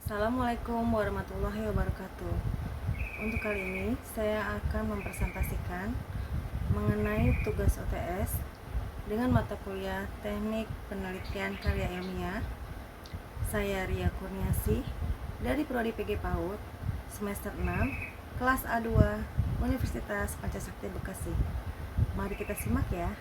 Assalamualaikum warahmatullahi wabarakatuh. Untuk kali ini saya akan mempresentasikan mengenai tugas OTS dengan mata kuliah Teknik Penelitian Karya Ilmiah. Saya Ria Kurniasih dari Prodi PG PAUD semester 6 kelas A2 Universitas Pancasakti Bekasi. Mari kita simak ya.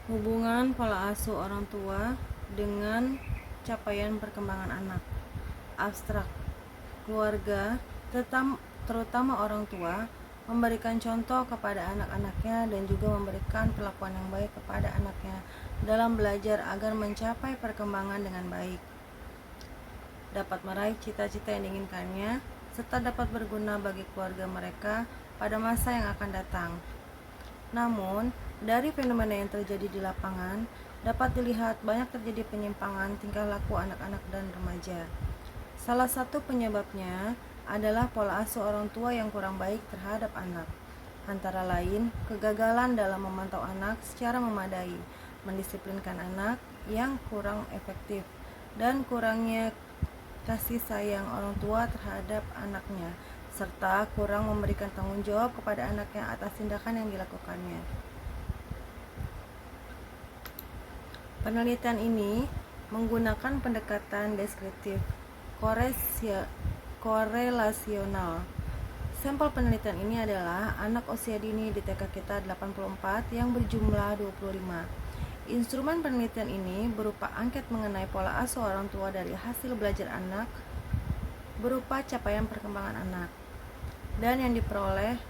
Hubungan pola asuh orang tua dengan capaian perkembangan anak. Abstrak. Keluarga, terutama orang tua, memberikan contoh kepada anak-anaknya dan juga memberikan perlakuan yang baik kepada anaknya dalam belajar agar mencapai perkembangan dengan baik, dapat meraih cita-cita yang diinginkannya, serta dapat berguna bagi keluarga mereka pada masa yang akan datang. Namun, dari fenomena yang terjadi di lapangan, dapat dilihat banyak terjadi penyimpangan tingkah laku anak-anak dan remaja. Salah satu penyebabnya adalah pola asuh orang tua yang kurang baik terhadap anak. Antara lain, kegagalan dalam memantau anak secara memadai, mendisiplinkan anak yang kurang efektif, dan kurangnya kasih sayang orang tua terhadap anaknya, serta kurang memberikan tanggung jawab kepada anaknya atas tindakan yang dilakukannya. Penelitian ini menggunakan pendekatan deskriptif korelasional. Sampel penelitian ini adalah anak usia dini di TK kita 84 yang berjumlah 25. Instrumen penelitian ini berupa angket mengenai pola asuh orang tua dari hasil belajar anak berupa capaian perkembangan anak, dan yang diperoleh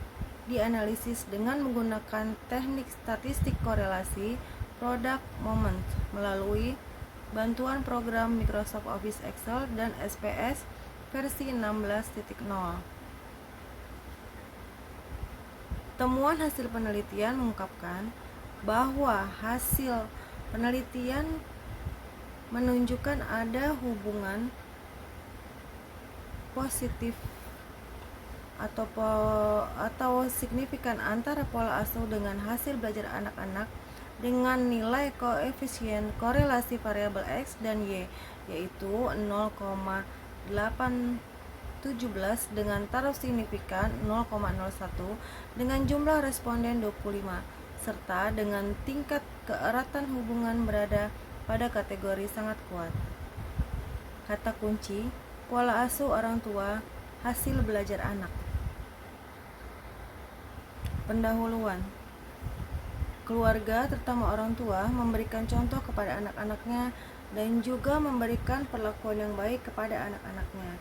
dianalisis dengan menggunakan teknik statistik korelasi product moment melalui bantuan program Microsoft Office Excel dan SPS versi 16.0. Temuan hasil penelitian mengungkapkan bahwa hasil penelitian menunjukkan ada hubungan positif atau signifikan antara pola asuh dengan hasil belajar anak-anak dengan nilai koefisien korelasi variabel X dan Y, yaitu 0,817 dengan taruh signifikan 0,01 dengan jumlah responden 25, serta dengan tingkat keeratan hubungan berada pada kategori sangat kuat. Kata kunci, pola asuh orang tua, hasil belajar anak. Pendahuluan. Keluarga, terutama orang tua, memberikan contoh kepada anak-anaknya dan juga memberikan perlakuan yang baik kepada anak-anaknya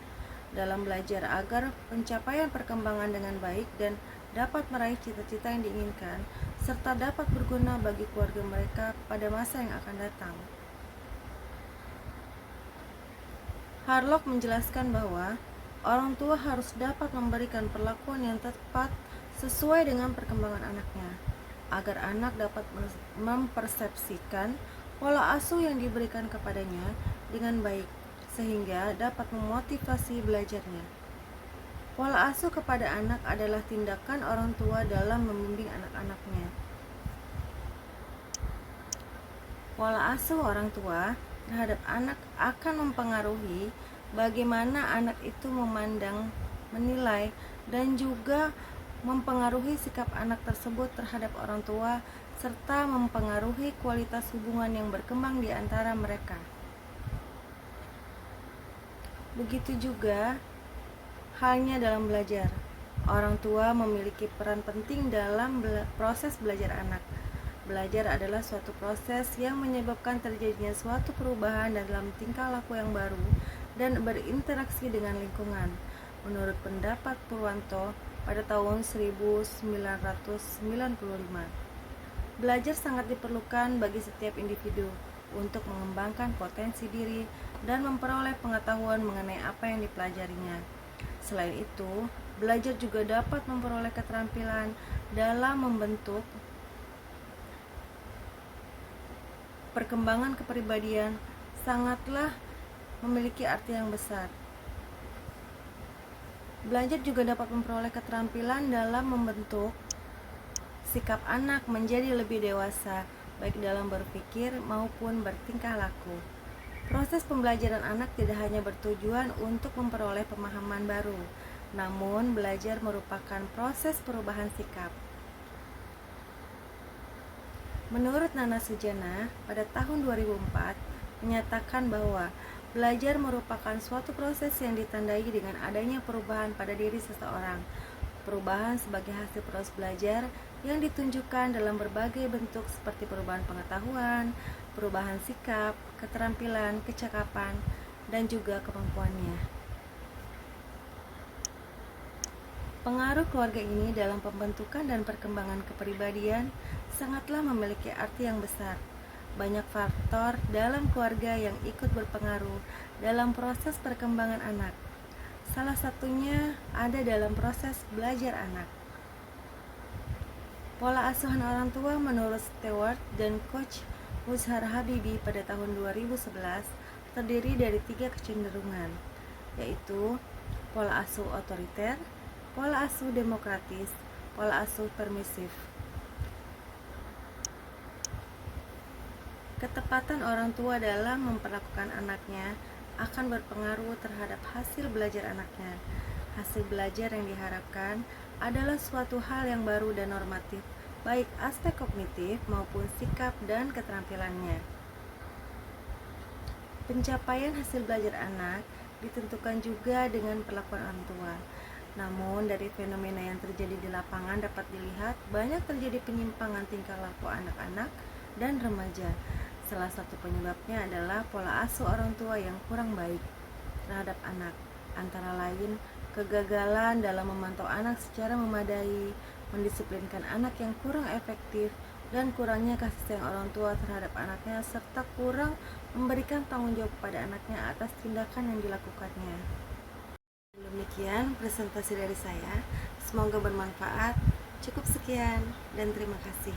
dalam belajar agar pencapaian perkembangan dengan baik dan dapat meraih cita-cita yang diinginkan, serta dapat berguna bagi keluarga mereka pada masa yang akan datang. Harlock menjelaskan bahwa orang tua harus dapat memberikan perlakuan yang tepat sesuai dengan perkembangan anaknya, agar anak dapat mempersepsikan pola asuh yang diberikan kepadanya dengan baik, sehingga dapat memotivasi belajarnya. Pola asuh kepada anak adalah tindakan orang tua dalam membimbing anak-anaknya. Pola asuh orang tua terhadap anak akan mempengaruhi bagaimana anak itu memandang, menilai, dan juga mempengaruhi sikap anak tersebut terhadap orang tua, serta mempengaruhi kualitas hubungan yang berkembang di antara mereka. Begitu juga halnya dalam belajar. Orang tua memiliki peran penting dalam proses belajar anak. Belajar adalah suatu proses yang menyebabkan terjadinya suatu perubahan dalam tingkah laku yang baru dan berinteraksi dengan lingkungan. Menurut pendapat Purwanto pada tahun 1995, belajar sangat diperlukan bagi setiap individu untuk mengembangkan potensi diri dan memperoleh pengetahuan mengenai apa yang dipelajarinya. Selain itu, belajar juga dapat memperoleh keterampilan dalam membentuk perkembangan kepribadian, sangatlah memiliki arti yang besar. Belajar juga dapat memperoleh keterampilan dalam membentuk sikap anak menjadi lebih dewasa, baik dalam berpikir maupun bertingkah laku. Proses pembelajaran anak tidak hanya bertujuan untuk memperoleh pemahaman baru, namun belajar merupakan proses perubahan sikap. Menurut Nana Sujana, pada tahun 2004, menyatakan bahwa belajar merupakan suatu proses yang ditandai dengan adanya perubahan pada diri seseorang. Perubahan sebagai hasil proses belajar yang ditunjukkan dalam berbagai bentuk seperti perubahan pengetahuan, perubahan sikap, keterampilan, kecakapan, dan juga kemampuannya. Pengaruh keluarga ini dalam pembentukan dan perkembangan kepribadian sangatlah memiliki arti yang besar. Banyak faktor dalam keluarga yang ikut berpengaruh dalam proses perkembangan anak. Salah satunya ada dalam proses belajar anak. Pola asuhan orang tua menurut Stewart dan Coach Mushar Habibi pada tahun 2011 terdiri dari 3 kecenderungan, yaitu pola asuh otoriter, pola asuh demokratis, pola asuh permisif. Ketepatan orang tua dalam memperlakukan anaknya akan berpengaruh terhadap hasil belajar anaknya. Hasil belajar yang diharapkan adalah suatu hal yang baru dan normatif, baik aspek kognitif maupun sikap dan keterampilannya. Pencapaian hasil belajar anak ditentukan juga dengan perlakuan orang tua. Namun, dari fenomena yang terjadi di lapangan dapat dilihat banyak terjadi penyimpangan tingkah laku anak-anak dan remaja. Salah satu penyebabnya adalah pola asuh orang tua yang kurang baik terhadap anak, antara lain kegagalan dalam memantau anak secara memadai, mendisiplinkan anak yang kurang efektif, dan kurangnya kasih sayang orang tua terhadap anaknya, serta kurang memberikan tanggung jawab pada anaknya atas tindakan yang dilakukannya. Demikian presentasi dari saya, semoga bermanfaat. Cukup sekian dan terima kasih.